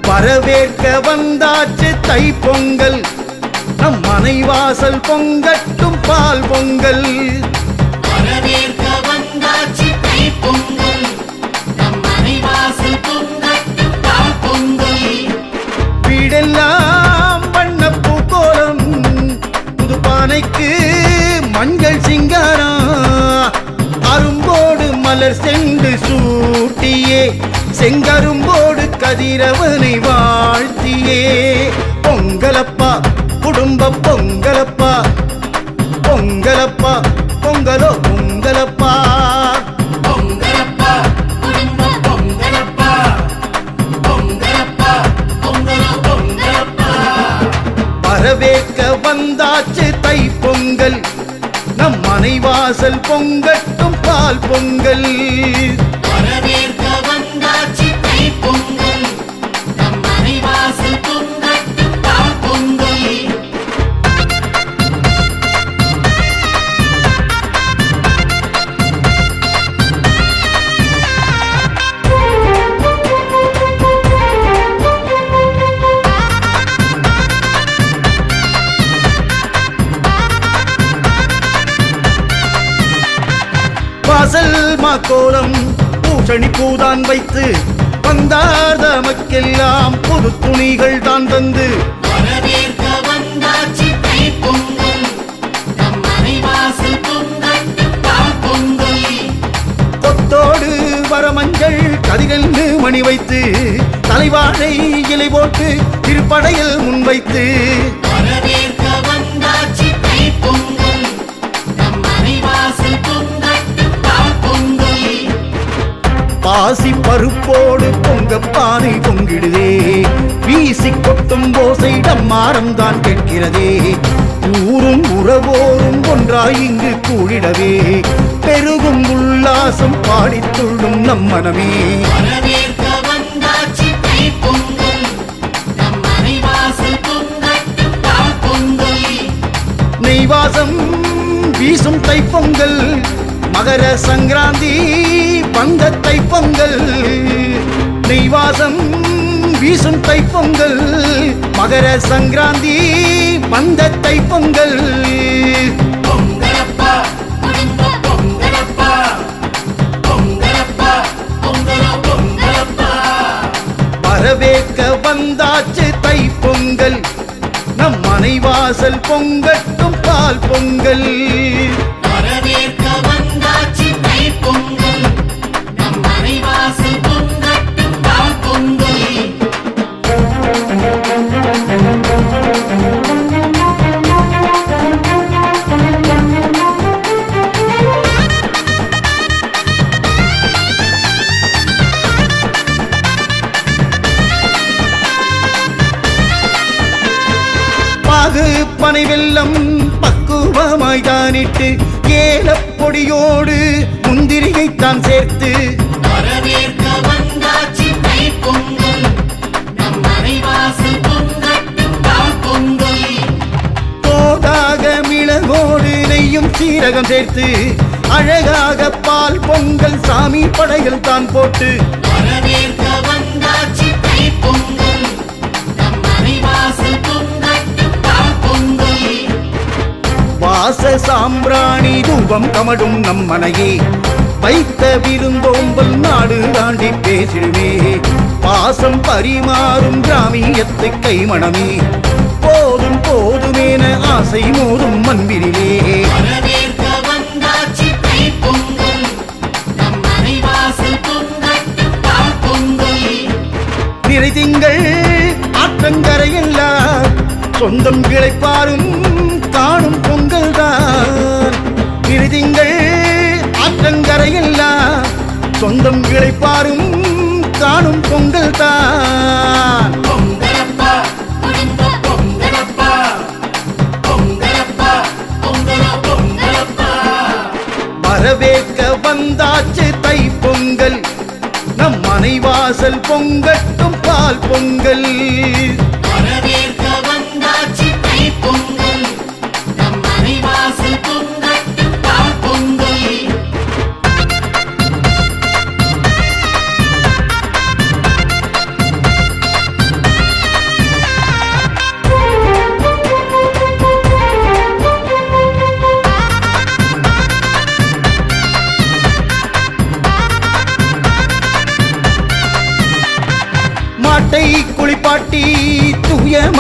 வரவேற்க வந்தாச்சு தைப்பொங்கல், நம் மனைவாசல் பொங்கட்டும் பால் பொங்கல். வரவேற்க வந்தாச்சு தைப்பொங்கல், நம் மனைவாசல் பொங்கட்டும் பால் பொங்கல். வீடெல்லாம் வண்ண பூக்கோலம், புது பானைக்கு மஞ்சள் சிங்காரம், அரும்போடு மலர் சென்று சூட்டியே, செங்கரும்போடு கதிரவனை வாழ்த்தியே. பொங்கலப்பா குடும்ப பொங்கலப்பா, பொங்கலப்பா பொங்கலோ பொங்கலப்பா. பொங்கலப்பா குடும்ப பொங்கலப்பா, பொங்கலப்பா பொங்கலோ பொங்கலப்பா. வரவேற்க வந்தாச்சு தைப்பொங்கல், நம் மனைவாசல் பொங்கட்டும் பால் பொங்கல். வரவேற்க வந்தாச்சு தைப்பொங்கல், நம் மனைவாசல் பொங்கட்டும் பால் பொங்கல். வாசல் மாக்கோலம் பூசணி பூதான் வைத்து, வந்தார் தமக்கெல்லாம் புது துணிகள் தான் தந்து. வரவேற்க வந்தாச்சு தைப்பொங்கல், நம் மனைவாசல் பொங்கட்டும் பால் பொங்கல். கொத்தோடு வரமஞ்சள் கதிரென்று மணி வைத்து, தலைவாழை இலை போட்டு திருப்படையில் முன்வைத்து. வரவேற்க வந்தாச்சு தைப்பொங்கல், நம் மனைவாசல் பொங்கட்டும் பால் பொங்கல். பாசி பருப்போடு பொங்க பானை பொங்கிடுதே, வீசி கொட்டும் ஓசை டம்மாரம் தான் கேட்கிறதே. ஊரும் உறவோரும் ஒன்றாய் இங்கு கூடிடவே, பெருகும் உல்லாசம் பாடித்துள்ளும் நம் மனமே. வரவேற்க வந்தாச்சு தைப்பொங்கல், நம் மனைவாசல் பொங்கட்டும் பால் பொங்கல். நெய்வாசம் வீசும் தைப்பொங்கல், மகர சங்கராந்தி வந்த தைப்பொங்கல். நெய்வாசம் வீசும் தைப்பொங்கல், மகர சங்கராந்தி வந்த தைப்பொங்கல். பொங்கலப்பா குடும்ப பொங்கலப்பா, பொங்கலப்பா பொங்கலோ பொங்கலப்பா. வரவேற்க வந்தாச்சு தைப்பொங்கல், நம் மனைவாசல் பொங்கட்டும் பால் பொங்கல். வரவேற்க வந்தாச்சு தைப்பொங்கல், நம் மனைவாசல் பொங்கட்டும் பால் பொங்கல். பாகு பனை வெல்லம் பக்குவமாய் தானிட்டு, ஏலப்பொடியோடு முந்திரியைத்தான் சேர்த்து. வரவேற்க வந்தாச்சு தைப்பொங்கல், நம் மனைவாசல் பொங்கட்டும் பால் பொங்கல். தோதாக மிளகோடு நெய்யும் சீரகம் சேர்த்து, அழகாக பால் பொங்கல் சாமி படைகள் தான் போட்டு. வரவேற்க வந்தாச்சு தைப்பொங்கல், நம் மனைவாசல் பொங்கட்டும் பால் பொங்கல். வாச சாம்பிராணி தூபம் கமடும் நம் மனையே, வைத்த விருந்தோம்பல் நாடு தாண்டி பேசிடுமே. பாசம் பரிமாறும் கிராமியத்து கைமணமே, போதும் போதுமேன ஆசை மோதும் மண்பிரிலே. வரவேற்க வந்தாச்சு தைப்பொங்கல், நம் மனைவாசல் பொங்கட்டும் பால் பொங்கல். நிறை திங்கள் ஆற்றங்கரையெல்லாம் சொந்தம் கிளைப்பாரும் காணும் பொங்கல் தான். நிறை திங்கள் ஆற்றங்கரையெல்லாம் சொந்தம் கிளைப்பாரும் காணும் பொங்கல் தான். பொங்கலப்பா குடும்ப பொங்கலப்பா, பொங்கலப்பா பொங்கலோ பொங்கலப்பா. வரவேற்க வந்தாச்சு தைப்பொங்கல், நம் மனைவாசல் பொங்கட்டும் பால் பொங்கல். வரவேற்க வந்தாச்சு தைப்பொங்கல், நம் மனைவாசல் பொங்கட்டும் பால் பொங்கல்.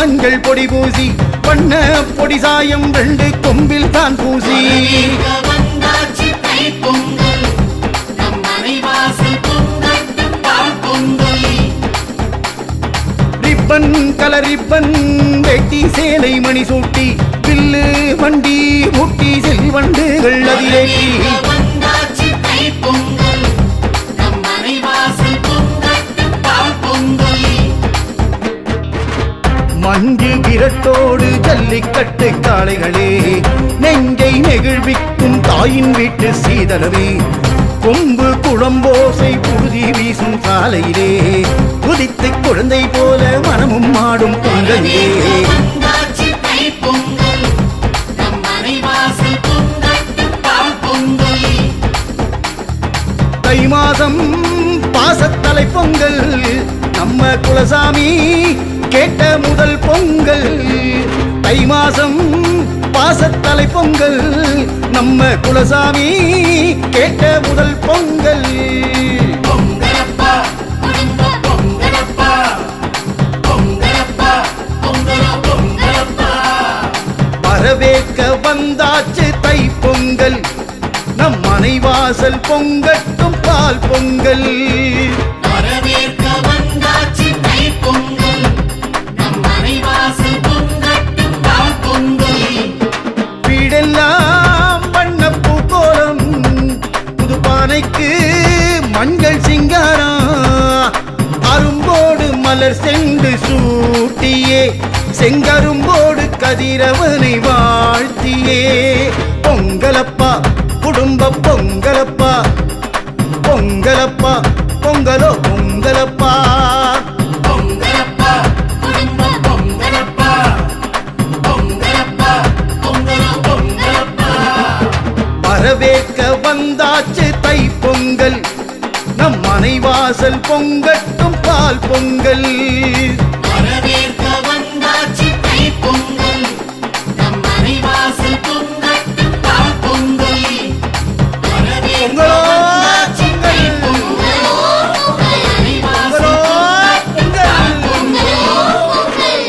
மஞ்சள் பொடி பூசி வண்ண பொடி சாயம் 2 கொம்பில் தான் பூசி வரவேற்க வந்தாச்சு தைப்பொங்கல் நம் மனைவாசல் பொங்கட்டும் பால் பொங்கல் ரிப்பன் கலர் ரிப்பன் வெட்டி சேலை மணி சூட்டி பில்லு வண்டி முட்டி செல்வண்டுகள் அதிலேற்றி வந்தாச்சு தைப்பொங்கல் நம் மனைவாசல் பொங்கட்டும் பால் பொங்கல் மஞ்சு விரட்டோடு ஜல்லிக்கட்டு காளைகளே நெஞ்சை நெகிழ்விக்கும் தாயின் வீட்டு சீதனமே கொம்பு குழம்போசை புழுதி வீசும் சாலையிலே குதித்து குழந்தை போல மனமும் ஆடும் பொங்கலிலே வந்தாச்சு தைப்பொங்கல் நம் மனைவாசல் பொங்கட்டும் பால் பொங்கல் தை மாதம் பாசத்தலை பொங்கல் நம்ம குலசாமி கேட்ட முதல் பொங்கல் தை மாசம் பாசத்தலை பொங்கல் நம்ம குலசாமி கேட்ட முதல் பொங்கல் பொங்கலப்பா பொங்கலப்பா பொங்கலப்பா பொங்கலப்பா வரவேற்க வந்தாச்சு தை பொங்கல் நம் மனைவாசல் பொங்கட்டும் பால் பொங்கல் வரவேற்க வந்தாச்சு தைப்பொங்கல் நம் மனைவாசல் பொங்கட்டும் பால் பொங்கல் வீடெல்லாம் வண்ணப்பூ கோலம் புது பானைக்கு மஞ்சள் சிங்காரம் அரும்போடு மலர் சென்று சூட்டியே செங்கரும்போடு கதிரவனை வாழ்த்தியே பொங்கலப்பா குடும்ப பொங்கலப்பா பொங்கலப்பா பொங்கலோ பொங்கலப்பா பொங்கலப்பா குடும்ப பொங்கலப்பா பொங்கலப்பா பொங்கலப்பா வரவேற்க வந்தாச்சு தை பொங்கல் நம் மனைவாசல் பொங்கட்டும் பால் பொங்கல் வரவேற்க வந்தாச்சு தைப்பொங்கல் நம் மனைவாசல் பொங்கட்டும் பால் பொங்கல் வரவேற்க பொங்கலோ வந்தாச்சு தைப்பொங்கல் பொங்கலோ பொங்கல்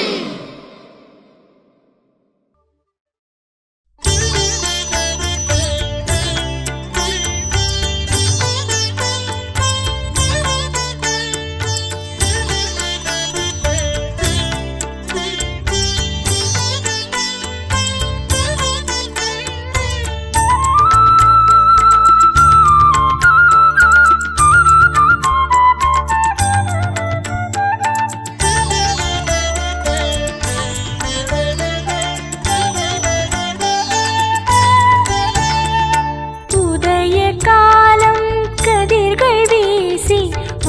உதய காலம் கதிர்கள் வீசி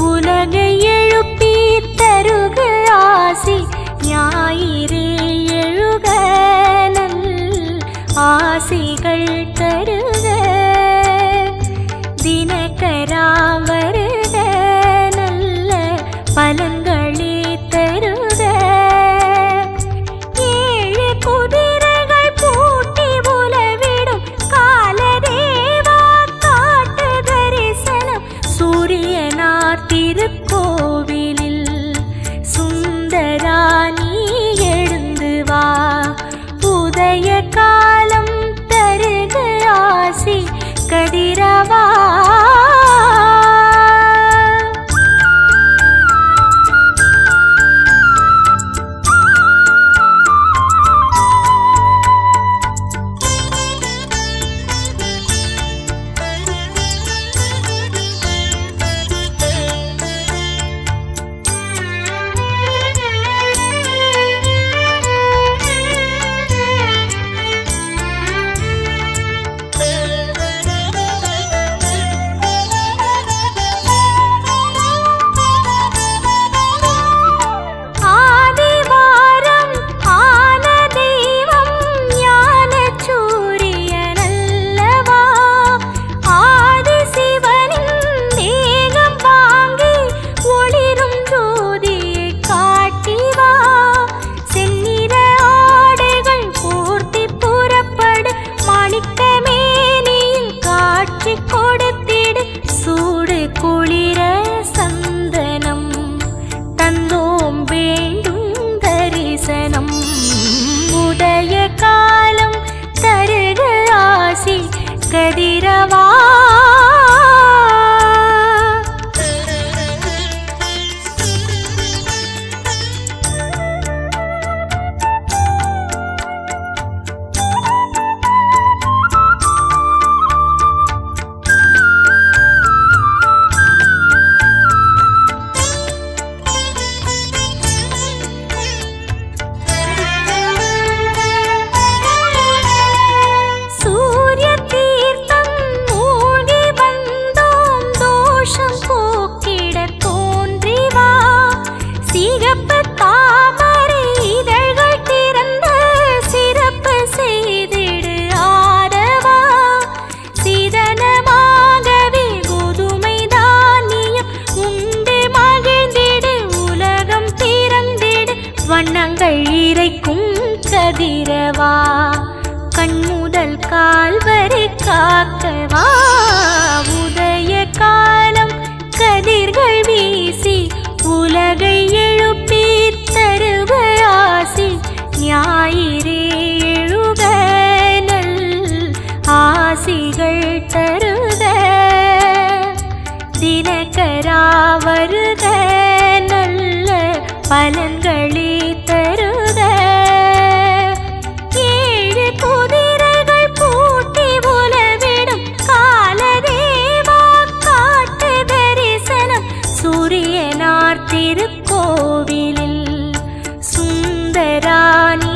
உலகை எழுப்பி தருக ஆசி ஞாயிறே எழுக நல் ஆசிகள் தருக தினகரா வருக நல்ல பலன்களே தருக ஏழு குதிரைகள் பூட்டி உலவிடும் காலதேவா காட்டு தரிசனம் சூரியனார் திருக்கோவிலில் சுந்தரா நீ எழுந்து வா உதய காலம் தருக ஆசி கதிரவா கதிரவா கண்முதல் கால் வரை காக்கவா உதய காலம் கதிர்கள் வீசி உலகை எழுப்பி தருவ ஆசி ஞாயிறே எழுக நல் ஆசிகள் தருக தினகரா வருக நல்ல பலன்களே தருக ஏழு குதிரைகள் பூட்டி உலவிடும் காலதேவா காட்டு தரிசனம் சூரியனார் திருக்கோவிலில் சுந்தராணி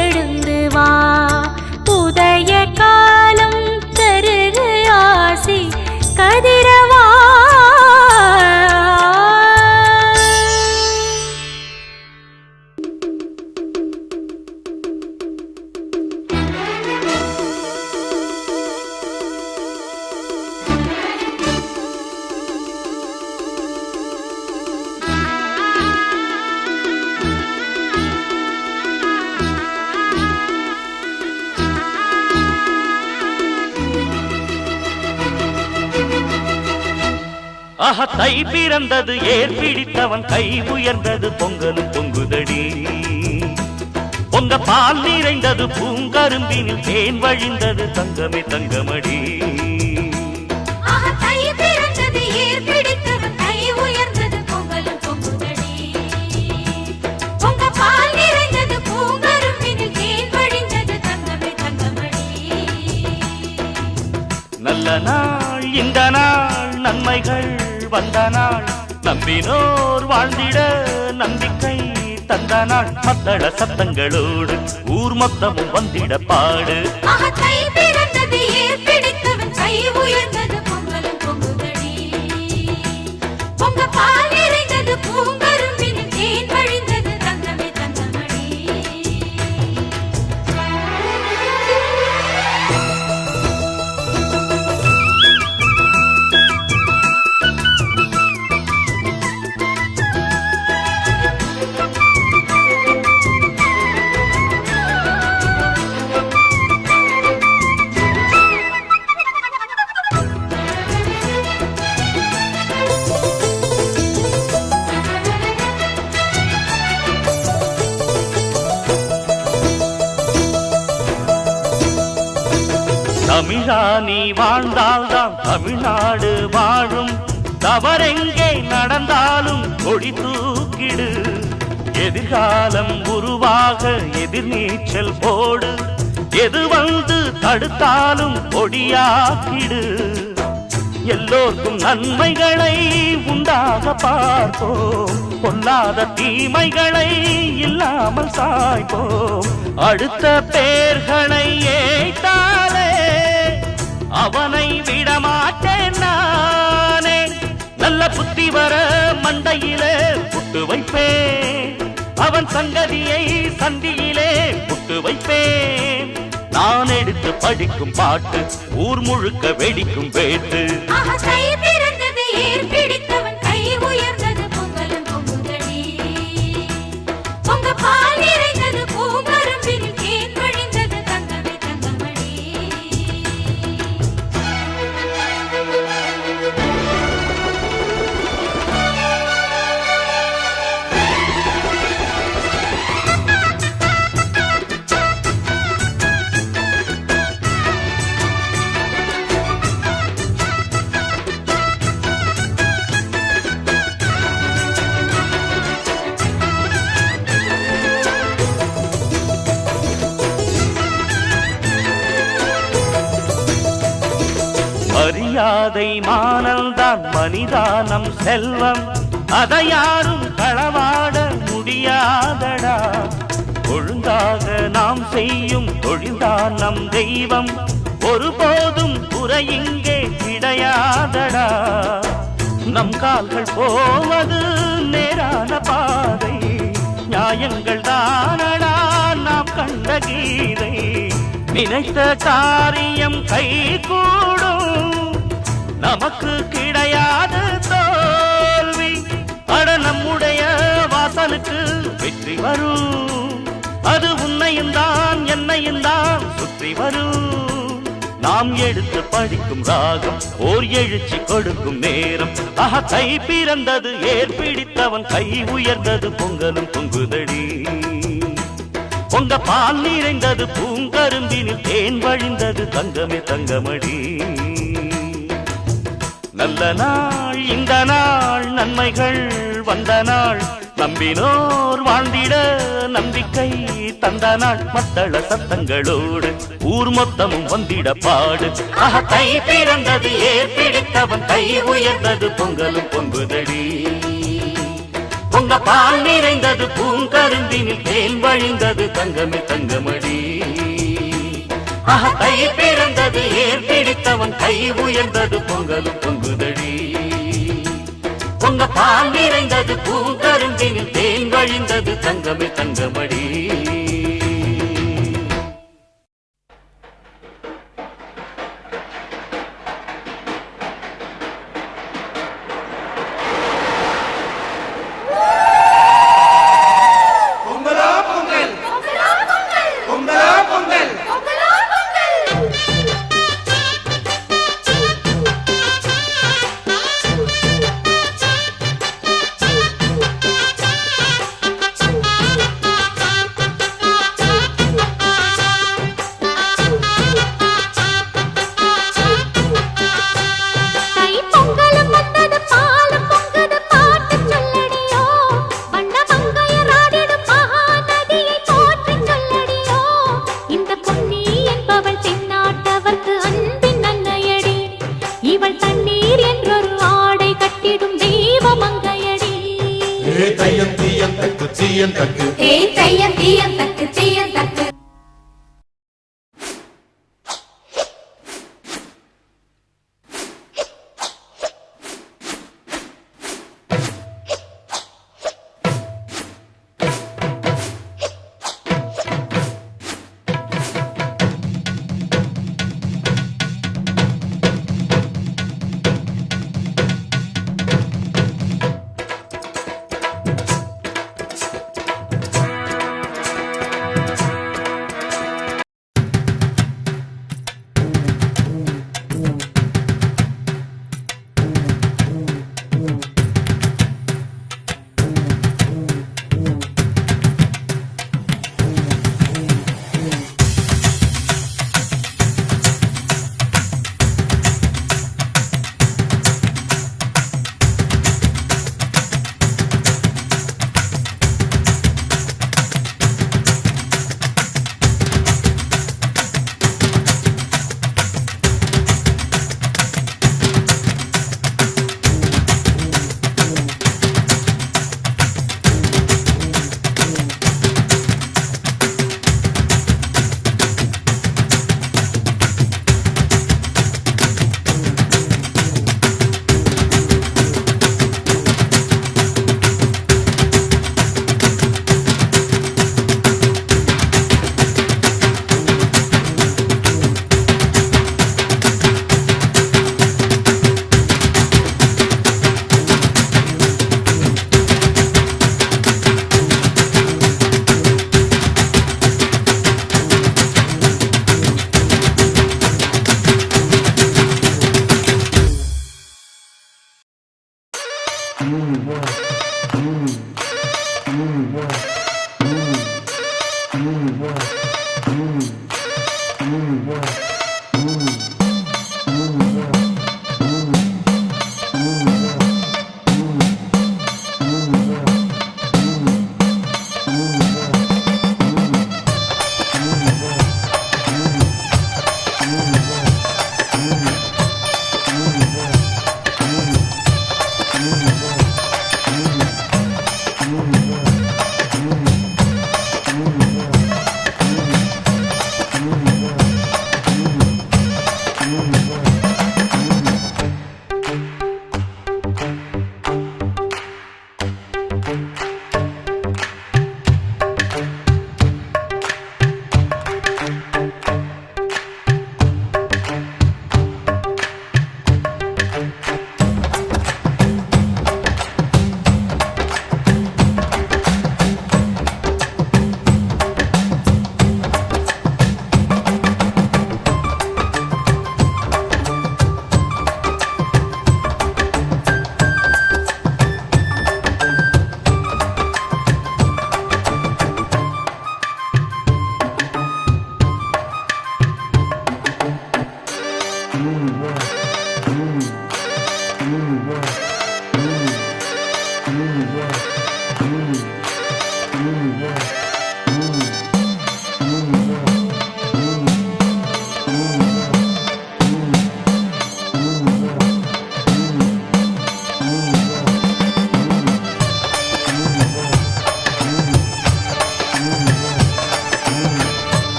எழுந்து வா உதய காலம் தருகு ஆசி கதிரவா ஆஹா தை பிறந்தது ஏர் பிடித்தவன் கை உயர்ந்தது பொங்கலும் பொங்குதடி பொங்க பால் நிறைந்தது பூங்கரும்பினில் தேன் வழிந்தது தங்கமே தங்கமடி நல்ல நாள் இந்த நாள் நன்மைகள் வந்த நாள் நம்பினோர் வாழ்ந்திட நம்பிக்கை தந்த நாள் மத்தள சத்தங்களோடு ஊர் மொத்தமும் வந்திட பாடு தமிழா நீ வாழ்ந்தால்தான் தமிழ்நாடு வாழும் தவறெங்கே நடந்தாலும் கொடி தூக்கிடு எதிர்காலம் உருவாக எதிர்நீச்சல் போடு எது வந்து தடுத்தாலும் கொடியாக்கிடு எல்லோருக்கும் நன்மைகளை உண்டாக பார்ப்போம் பொல்லாத தீமைகளை இல்லாமல் சாய்ப்போம் அடுத்த பேர்களை ஏய்த்தாலே அவனை விடமாட்டேன் நானே நல்ல புத்தி வர மண்டையிலே புட்டு வைப்பேன் அவன் சங்கதியை சந்தியிலே புட்டு வைப்பேன் நான் எடுத்து படிக்கும் பாட்டு ஊர் முழுக்க வெடிக்கும் வேட்டு மரியாதை மானல்தான் மனிதானம் செல்வம் அதை யாரும் களவாட முடியாதடா ஒழுங்காக நாம் செய்யும் தொழில்தான் நம் தெய்வம் ஒருபோதும் குறை இங்கே கிடையாதடா நம் கால்கள் போவது நேரான பாதை நியாயங்கள் தானடா நாம் கண்ட கீதை நினைத்த காரியம் கை கூடும் நமக்கு கிடையாது தோல்வி அட நம்முடைய வாசலுக்கு வெற்றி வரும் அது உன்னையும் தான் சுற்றி வரும் நாம் எடுத்து படிக்கும் ராகம் ஓர் எழுச்சி கொடுக்கும் நேரம் ஆஹா கை பிறந்தது ஏற்பிடித்தவன் கை உயர்ந்தது பொங்கலும் பொங்குதடி பொங்க பால் நிறைந்தது பூங்கரும்பினில் தேன் வழிந்தது தங்கமே தங்கமடி நல்ல நாள் இந்த நாள் நன்மைகள் வந்த நாள் நம்பினோர் வாழ்ந்திட நம்பிக்கை தந்த நாள் மத்தள சத்தங்களோடு ஊர் மொத்தமும் வந்திட பாடு ஆஹா கை பிறந்தது ஏற்பிடித்தவன் கை உயர்ந்தது பொங்கலும் பொங்குதடி பொங்க பால் நிறைந்தது பூங்கருந்தினில் தேன் வழிந்தது தங்கமே தங்கமடி ஆஹா கை பிறந்தது ஏற்பிடித்தவன் கை உயர்ந்தது பொங்கலும் பொங்குதடி பொங்க பால் நிறைந்தது பூங்கருந்தினில் தேன் வழிந்தது தங்கமே தங்கமடி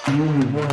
Ooh,